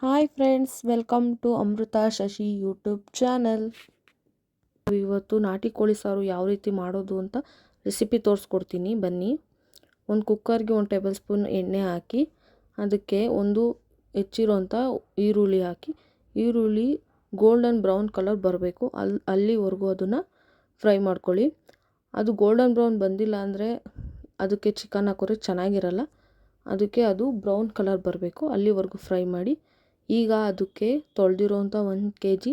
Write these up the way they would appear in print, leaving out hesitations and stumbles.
Hi friends, welcome to Amrutha Shashi YouTube channel. ಇವತ್ತು ನಾಟಿ ಕೋಳಿ ಸಾರು ಯಾವ ರೀತಿ ಮಾಡೋದು ಅಂತ ರೆಸಿಪಿ ತೋರಿಸ್ಕೊಡ್ತೀನಿ, ಬನ್ನಿ. ಒಂದು ಕುಕ್ಕರ್ಗೆ 1 ಟೇಬಲ್ ಸ್ಪೂನ್ ಎಣ್ಣೆ ಹಾಕಿ ಅದಕ್ಕೆ ಒಂದು ಹೆಚ್ಚಿರೋಂಥ ಈರುಳ್ಳಿ ಹಾಕಿ, ಈರುಳ್ಳಿ ಗೋಲ್ಡನ್ ಬ್ರೌನ್ ಕಲರ್ ಬರಬೇಕು, ಅಲ್ಲಿವರೆಗೂ ಅದನ್ನು ಫ್ರೈ ಮಾಡ್ಕೊಳ್ಳಿ. ಅದು ಗೋಲ್ಡನ್ ಬ್ರೌನ್ ಬಂದಿಲ್ಲ ಅಂದರೆ ಅದಕ್ಕೆ ಚಿಕನ್ ಹಾಕೋದ್ರೆ ಚೆನ್ನಾಗಿರಲ್ಲ. ಅದಕ್ಕೆ ಅದು ಬ್ರೌನ್ ಕಲರ್ ಬರಬೇಕು, ಅಲ್ಲಿವರೆಗೂ ಫ್ರೈ ಮಾಡಿ. ಈಗ ಅದಕ್ಕೆ ತೊಳೆದಿರೋಂಥ 1 kg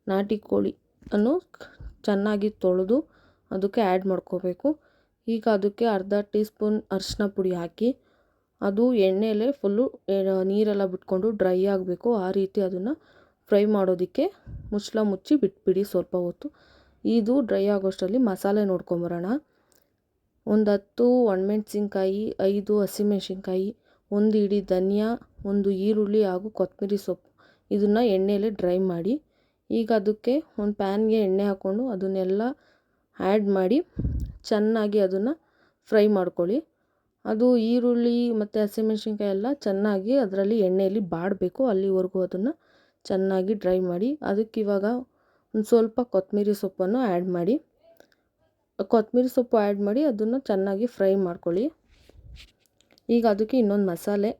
ನಾಟಿ ಕೋಳಿ ಅನ್ನು ಚೆನ್ನಾಗಿ ತೊಳೆದು ಅದಕ್ಕೆ ಆ್ಯಡ್ ಮಾಡ್ಕೋಬೇಕು. ಈಗ ಅದಕ್ಕೆ ಅರ್ಧ ಟೀ ಸ್ಪೂನ್ ಅರಿಶಿನ ಪುಡಿ ಹಾಕಿ ಅದು ಎಣ್ಣೆಯಲ್ಲೇ ಫುಲ್ಲು ನೀರೆಲ್ಲ ಬಿಟ್ಕೊಂಡು ಡ್ರೈ ಆಗಬೇಕು. ಆ ರೀತಿ ಅದನ್ನು ಫ್ರೈ ಮಾಡೋದಕ್ಕೆ ಮುಚ್ಚಳ ಮುಚ್ಚಿ ಬಿಟ್ಬಿಡಿ ಸ್ವಲ್ಪ ಹೊತ್ತು. ಇದು ಡ್ರೈ ಆಗೋಷ್ಟರಲ್ಲಿ ಮಸಾಲೆ ನೋಡ್ಕೊಂಬರೋಣ. ಒಂದು 10 ಒಣಮೆಣ್ಸಿನ್ಕಾಯಿ, 5 ಹಸಿಮೆಣ್ಸಿನ್ಕಾಯಿ, 1 ಇಡೀ ಧನಿಯಾ, 1 ಈರುಳ್ಳಿ ಹಾಗೂ ಕೊತ್ತಂಬರಿ ಸೊಪ್ಪು, ಇದನ್ನು ಎಣ್ಣೆಯಲ್ಲಿ ಡ್ರೈ ಮಾಡಿ. ಈಗ ಅದಕ್ಕೆ ಒಂದು ಪ್ಯಾನ್ಗೆ ಎಣ್ಣೆ ಹಾಕ್ಕೊಂಡು ಅದನ್ನೆಲ್ಲ ಆ್ಯಡ್ ಮಾಡಿ ಚೆನ್ನಾಗಿ ಅದನ್ನು ಫ್ರೈ ಮಾಡ್ಕೊಳ್ಳಿ. ಅದು ಈರುಳ್ಳಿ ಮತ್ತು ಹಸಿಮೆಣ್ಸಿನ್ಕಾಯಿ ಎಲ್ಲ ಚೆನ್ನಾಗಿ ಅದರಲ್ಲಿ ಎಣ್ಣೆಯಲ್ಲಿ ಬಾಡಬೇಕು, ಅಲ್ಲಿವರೆಗೂ ಅದನ್ನು ಚೆನ್ನಾಗಿ ಡ್ರೈ ಮಾಡಿ. ಅದಕ್ಕೆ ಇವಾಗ ಒಂದು ಸ್ವಲ್ಪ ಕೊತ್ತಂಬರಿ ಸೊಪ್ಪನ್ನು ಆ್ಯಡ್ ಮಾಡಿ. ಕೊತ್ತಂಬರಿ ಸೊಪ್ಪು ಆ್ಯಡ್ ಮಾಡಿ ಅದನ್ನು ಚೆನ್ನಾಗಿ ಫ್ರೈ ಮಾಡ್ಕೊಳ್ಳಿ. ಈಗ ಅದಕ್ಕೆ ಇನ್ನೊಂದು ಮಸಾಲೆ,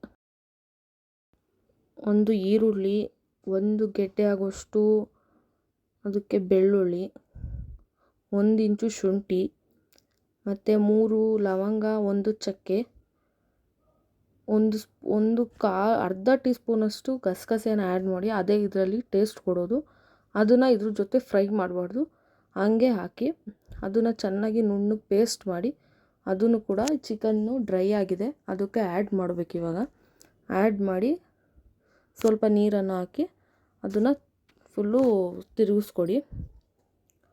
1 ಈರುಳ್ಳಿ, 1 ಗೆಡ್ಡೆ ಆಗೋಷ್ಟು ಅದಕ್ಕೆ ಬೆಳ್ಳುಳ್ಳಿ, 1 ಇಂಚು ಶುಂಠಿ, ಮತ್ತು 3 ಲವಂಗ, 1 ಚಕ್ಕೆ, ಅರ್ಧ ಟೀ ಸ್ಪೂನಷ್ಟು ಗಸಗಸೆನ ಆ್ಯಡ್ ಮಾಡಿ. ಅದೇ ಇದರಲ್ಲಿ ಟೇಸ್ಟ್ ಕೊಡೋದು. ಅದನ್ನು ಇದ್ರ ಜೊತೆ ಫ್ರೈ ಮಾಡಬಾರ್ದು, ಹಂಗೆ ಹಾಕಿ ಅದನ್ನು ಚೆನ್ನಾಗಿ ನುಣ್ಣಗೆ ಪೇಸ್ಟ್ ಮಾಡಿ. ಅದನ್ನು ಕೂಡ ಚಿಕನ್ನು ಡ್ರೈ ಆಗಿದೆ ಅದಕ್ಕೆ ಆ್ಯಡ್ ಮಾಡಬೇಕು. ಇವಾಗ ಆ್ಯಡ್ ಮಾಡಿ ಸ್ವಲ್ಪ ನೀರನ್ನು ಹಾಕಿ ಅದನ್ನು ಫುಲ್ಲು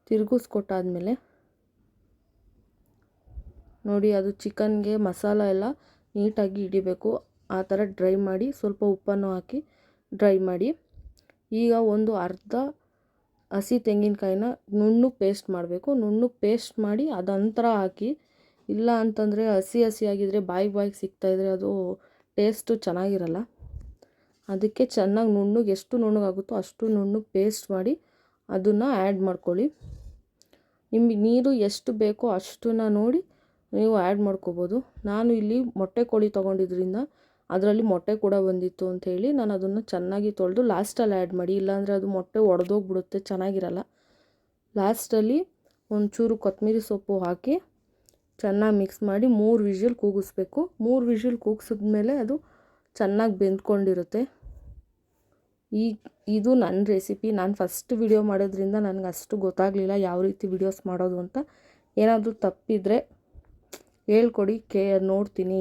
ತಿರುಗಿಸ್ಕೊಟ್ಟಾದ್ಮೇಲೆ ನೋಡಿ, ಅದು ಚಿಕನ್ಗೆ ಮಸಾಲ ಎಲ್ಲ ನೀಟಾಗಿ ಹಿಡಿಬೇಕು. ಆ ಥರ ಡ್ರೈ ಮಾಡಿ ಸ್ವಲ್ಪ ಉಪ್ಪನ್ನು ಹಾಕಿ ಡ್ರೈ ಮಾಡಿ. ಈಗ ಒಂದು ಅರ್ಧ ಹಸಿ ತೆಂಗಿನಕಾಯಿನ ನುಣ್ಣಗೆ ಪೇಸ್ಟ್ ಮಾಡಬೇಕು. ನುಣ್ಣಗೆ ಪೇಸ್ಟ್ ಮಾಡಿ ಅದಂತರ ಹಾಕಿ. ಇಲ್ಲ ಅಂತಂದರೆ ಹಸಿಯಾಗಿದ್ದರೆ ಬಾಯಿಗೆ ಸಿಗ್ತಾಯಿದ್ರೆ ಅದು ಟೇಸ್ಟು ಚೆನ್ನಾಗಿರಲ್ಲ. ಅದಕ್ಕೆ ಚೆನ್ನಾಗಿ ನುಣ್ಣಗೆ, ಎಷ್ಟು ನುಣ್ಣಗಾಗುತ್ತೋ ಅಷ್ಟು ನುಣ್ಣಗೆ ಪೇಸ್ಟ್ ಮಾಡಿ ಅದನ್ನು ಆ್ಯಡ್ ಮಾಡ್ಕೊಳ್ಳಿ. ನಿಮಗೆ ನೀರು ಎಷ್ಟು ಬೇಕೋ ಅಷ್ಟನ್ನು ನೋಡಿ ನೀವು ಆ್ಯಡ್ ಮಾಡ್ಕೋಬೋದು. ನಾನು ಇಲ್ಲಿ ಮೊಟ್ಟೆ ಕೋಳಿ ತೊಗೊಂಡಿದ್ರಿಂದ ಅದರಲ್ಲಿ ಮೊಟ್ಟೆ ಕೂಡ ಬಂದಿತ್ತು ಅಂಥೇಳಿ ನಾನು ಅದನ್ನು ಚೆನ್ನಾಗಿ ತೊಳೆದು ಲಾಸ್ಟಲ್ಲಿ ಆ್ಯಡ್ ಮಾಡಿ. ಇಲ್ಲಾಂದರೆ ಅದು ಮೊಟ್ಟೆ ಒಡೆದೋಗ್ಬಿಡುತ್ತೆ, ಚೆನ್ನಾಗಿರಲ್ಲ. ಲಾಸ್ಟಲ್ಲಿ ಒಂಚೂರು ಕೊತ್ತಂಬರಿ ಸೊಪ್ಪು ಹಾಕಿ ಚೆನ್ನಾಗಿ ಮಿಕ್ಸ್ ಮಾಡಿ 3 ವಿಷಲ್ ಕೂಗಿಸ್ಬೇಕು. 3 ವಿಷಲ್ ಕೂಗಿಸಿದ್ಮೇಲೆ ಅದು ಚೆನ್ನಾಗಿ ಬೆಂದ್ಕೊಂಡಿರುತ್ತೆ. ಇದು ನನ್ನ ರೆಸಿಪಿ. ನಾನು ಫಸ್ಟ್ ವಿಡಿಯೋ ಮಾಡೋದ್ರಿಂದ ನನಗೆ ಅಷ್ಟು ಗೊತ್ತಾಗಲಿಲ್ಲ ಯಾವ ರೀತಿ ವಿಡಿಯೋಸ್ ಮಾಡೋದು ಅಂತ. ಏನಾದರೂ ತಪ್ಪಿದರೆ ಹೇಳ್ಕೊಡಿ, ನೋಡ್ತೀನಿ.